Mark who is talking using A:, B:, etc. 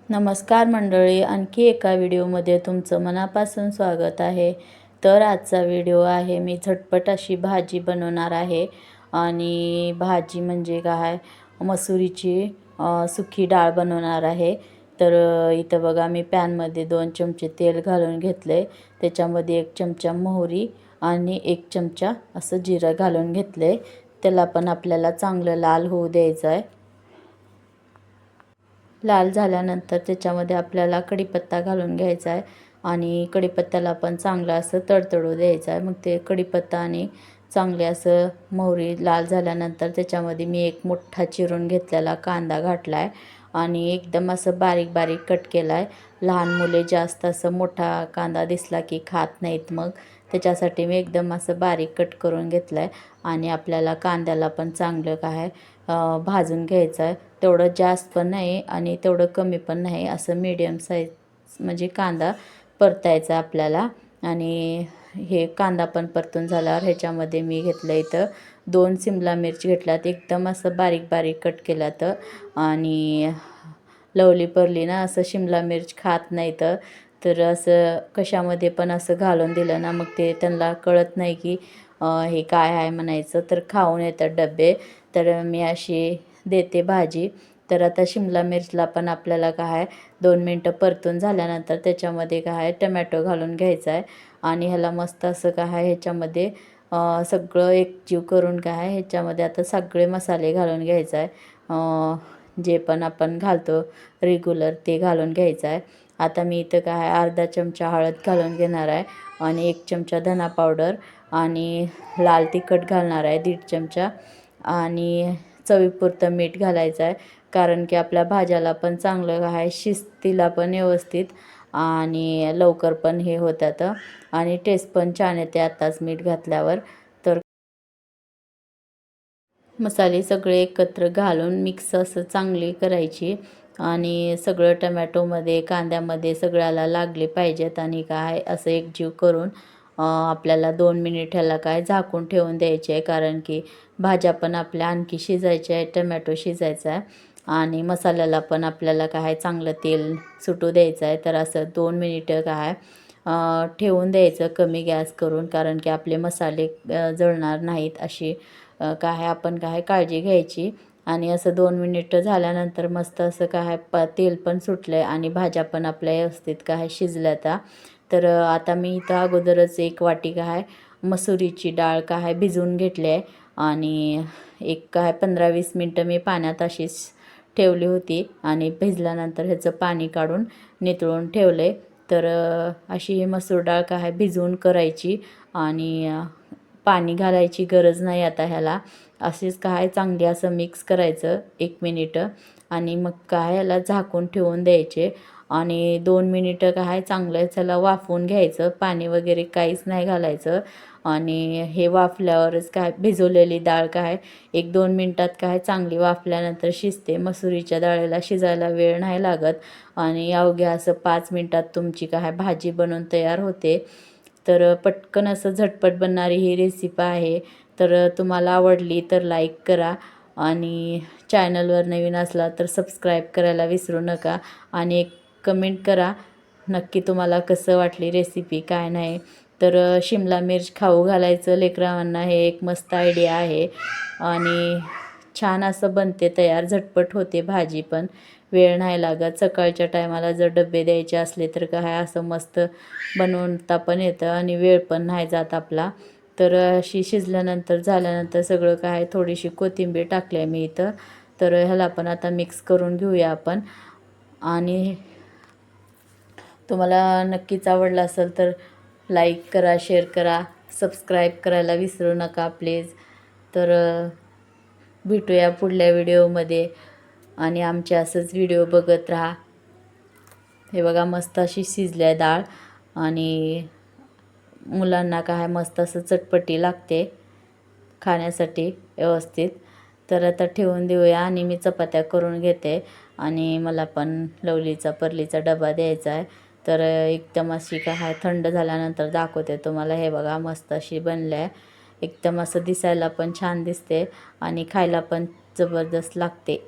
A: नमस्कार मंडळी, आणखी एका व्हिडिओमध्ये तुमचं मनापासून स्वागत आहे. तर आजचा व्हिडिओ आहे, मी झटपट अशी भाजी बनवणार आहे. आणि भाजी म्हणजे काय, मसुरीची सुकी डाळ बनवणार आहे. तर इथं बघा, मी पॅनमध्ये 2 चमचे तेल घालून घेतले. त्याच्यामध्ये 1 चमचा मोहरी आणि 1 चमचा असं जिरं घालून घेतले. त्याला पण आपल्याला चांगलं लाल होऊ द्यायचं आहे. लाल झाल्यानंतर त्याच्यामध्ये आपल्याला कढीपत्ता घालून घ्यायचा आहे आणि कढीपत्त्याला पण चांगलं असं तडतडू द्यायचं आहे. मग ते कढीपत्ता आणि चांगले असं मोहरी लाल झाल्यानंतर त्याच्यामध्ये मी एक मोठा चिरून घेतलेला कांदा घातला आहे आणि एकदम असं बारीक बारीक कट केला आहे. लहान मुले जास्त असं मोठा कांदा दिसला की खात नाहीत, मग त्याच्यासाठी मी एकदम असं बारीक कट करून घेतला आहे. आणि आपल्याला कांद्याला पण चांगलं काय भाजून घ्यायचं आहे. तेवढं जास्त पण नाही आणि तेवढं कमी पण नाही, असं मीडियम साईज म्हणजे कांदा परतायचा आपल्याला. आणि हे कांदा पण परतून झाल्यावर ह्याच्यामध्ये मी घेतलं इथं 2 सिमला मिरची घेतल्यात, एकदम असं बारीक बारीक कट केल्यात. आणि लवली परली ना असं शिमला मिर्च खात नाही, तर असं कशामध्ये पण असं घालून दिलं ना, मग ते त्यांना कळत नाही की हे काय आहे म्हणायचं, तर खाऊन येतात डबे. तर मी अशी देते भाजी. तर आता शिमला मिरचला पण आपल्याला काय 2 मिनटं परतून झाल्यानंतर त्याच्यामध्ये काय टमॅटो घालून घ्यायचा आहे. आणि ह्याला मस्त असं काय ह्याच्यामध्ये सगळं एकजीव करून काय ह्याच्यामध्ये आता सगळे मसाले घालून घ्यायचा आहे. जे पण आपण घालतो रेग्युलर ते घालून घ्यायचं आहे. आता मी इथं काय अर्धा चमचा हळद घालून घेणार आहे आणि 1 चमचा धना पावडर आणि लाल तिखट घालणार आहे 1.5 चमचा आणि चवीपुरतं मीठ घालायचं आहे. कारण की आपल्या भाज्याला पण चांगलं आहे, शिजतीला पण व्यवस्थित आणि लवकर पण हे होतात आणि टेस्ट पण छान येते आताच मीठ घातल्यावर. तर मसाले सगळे एकत्र घालून मिक्स असं चांगली करायची आणि सगळं टमॅटोमध्ये कांद्यामध्ये सगळ्याला लागले पाहिजेत. आणि काय असं एकजीव करून आपल्याला 2 मिनिट ह्याला काय झाकून ठेवून द्यायचे आहे, कारण की भाज्या पण आपल्या आणखी शिजायच्या आहे, टमॅटो शिजायचा आहे आणि मसाल्याला पण आपल्याला काय चांगलं तेल सुटू द्यायचं आहे. तर असं 2 मिनिटं काय ठेवून द्यायचं कमी गॅस करून, कारण की आपले मसाले जळणार नाहीत अशी काय आपण काय काळजी घ्यायची. आणि असं 2 मिनिटं झाल्यानंतर मस्त असं काय तेल पण सुटलं आहे आणि भाज्या पण आपल्या व्यवस्थित काय शिजल्या. तर आता मी इथं अगोदरच 1 वाटी काय मसुरीची डाळ काय भिजवून घेतली आहे आणि एक काय 15-20 मिनटं मी पाण्यात अशीच ठेवली होती आणि भिजल्यानंतर ह्याचं पाणी काढून नितळून ठेवले. तर अशी ही मसूर डाळ काय भिजवून करायची आणि पाणी घालायची गरज नाही आता ह्याला. असेच काय चांगले असं मिक्स करायचं 1 मिनिटं आणि मग काय ह्याला झाकून ठेवून द्यायचे आणि 2 मिनिटं काय चांगलं ह्याला वाफवून घ्यायचं. पाणी वगैरे काहीच नाही घालायचं आणि हे वाफल्यावरच काय भिजवलेली डाळ काय 1-2 मिनटात काय चांगली वाफल्यानंतर शिजते. मसुरीच्या डाळीला शिजायला वेळ नाही लागत आणि अवघ्या असं 5 मिनटात तुमची काय भाजी बनवून तयार होते. तर पटकन असं झटपट बनणारी ही रेसिपी आहे. तर तुम्हाला आवडली तर लाईक करा आणि चॅनलवर नवीन असला तर सबस्क्राईब करायला विसरू नका आणि एक कमेंट करा नक्की तुम्हाला कसं वाटली रेसिपी काय नाही. तर शिमला मिर्च खाऊ घालायचं लेकरांना, हे एक मस्त आयडिया आहे आणि छान असं बनते तयार, झटपट होते भाजी पण, वेळ नाही लागत. सकाळच्या टायमाला जर डबे द्यायचे असले तर काय असं मस्त बनवता पण येतं आणि वेळ पण नाही जात आपला. तर अशी शिजल्यानंतर झाल्यानंतर सगळं काय थोडीशी कोथिंबीर टाकली आहे मी इथं. तर ह्याला पण आता मिक्स करून घेऊया आपण. आणि तुम्हाला नक्कीच आवडलं असेल तर लाईक करा, शेअर करा, सबस्क्राईब करायला विसरू नका प्लीज. तर भेटूया पुढल्या व्हिडिओमध्ये आणि आमचे असंच व्हिडिओ बघत राहा. हे बघा मस्त अशी शिजली आहे डाळ आणि मुलांना काय मस्त असं चटपटी लागते खाण्यासाठी व्यवस्थित. तर आता ठेवून देऊया आणि मी चपात्या करून घेते आणि मला पण लवलीचा परलीचा डबा द्यायचा आहे. तर एकदम अशी काय थंड झाल्यानंतर दाखवते तुम्हाला. हे बघा मस्त अशी बनली आहे, एकदम असं दिसायला पण छान दिसते आणि खायला पण जबरदस्त लागते.